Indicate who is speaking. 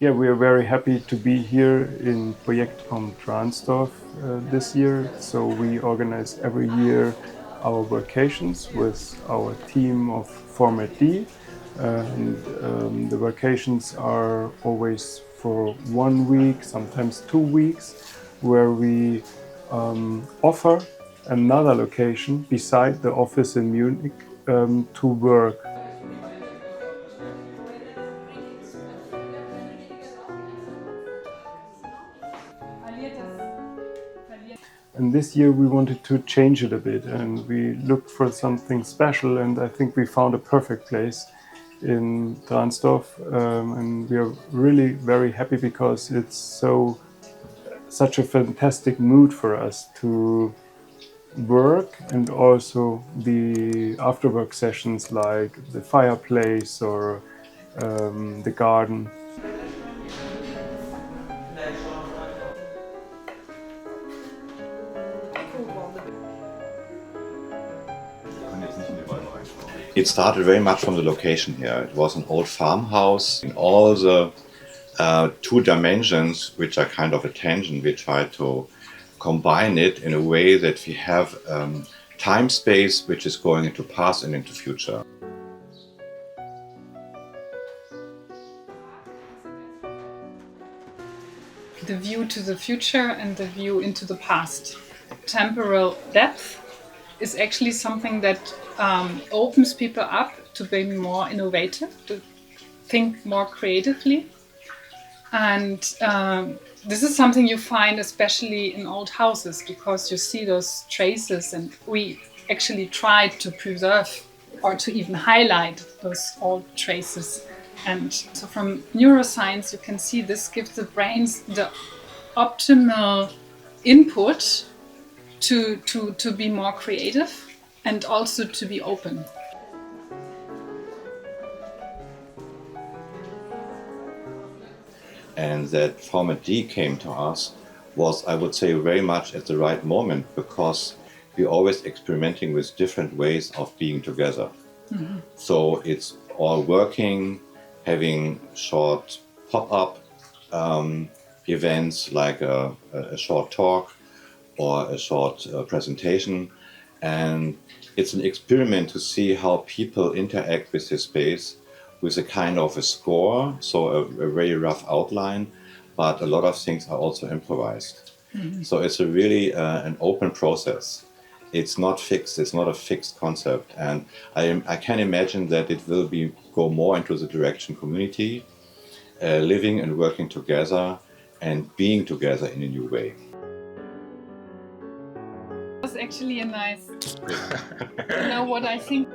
Speaker 1: Yeah, we are very happy to be here in Projektraum Drahnsdorf this year. So we organize every year our vacations with our team of Format D. The vacations are always for 1 week, sometimes 2 weeks, where we offer another location beside the office in Munich to work. And this year we wanted to change it a bit and we looked for something special, and I think we found a perfect place in Drahnsdorf, and we are really very happy because it's such a fantastic mood for us to work, and also the after-work sessions like the fireplace or the garden.
Speaker 2: It started very much from the location here. It was an old farmhouse. In all the two dimensions, which are kind of a tangent, we try to combine it in a way that we have time space which is going into past and into future.
Speaker 3: The view to the future and the view into the past. Temporal depth is actually something that opens people up to be more innovative, to think more creatively. And this is something you find especially in old houses, because you see those traces, and we actually tried to preserve or to even highlight those old traces. And so from neuroscience, you can see this gives the brains the optimal input to be more creative and also to be open.
Speaker 2: And that Format D came to us was, I would say, very much at the right moment, because we're always experimenting with different ways of being together. Mm-hmm. So it's all working, having short pop-up events like a short talk or a short presentation. And it's an experiment to see how people interact with this space with a kind of a score, so a very rough outline, but a lot of things are also improvised. Mm-hmm. So it's a really an open process. It's not fixed, it's not a fixed concept. And I can imagine that it will go more into the direction community, living and working together and being together in a new way.
Speaker 3: It was actually a nice, you know what I think?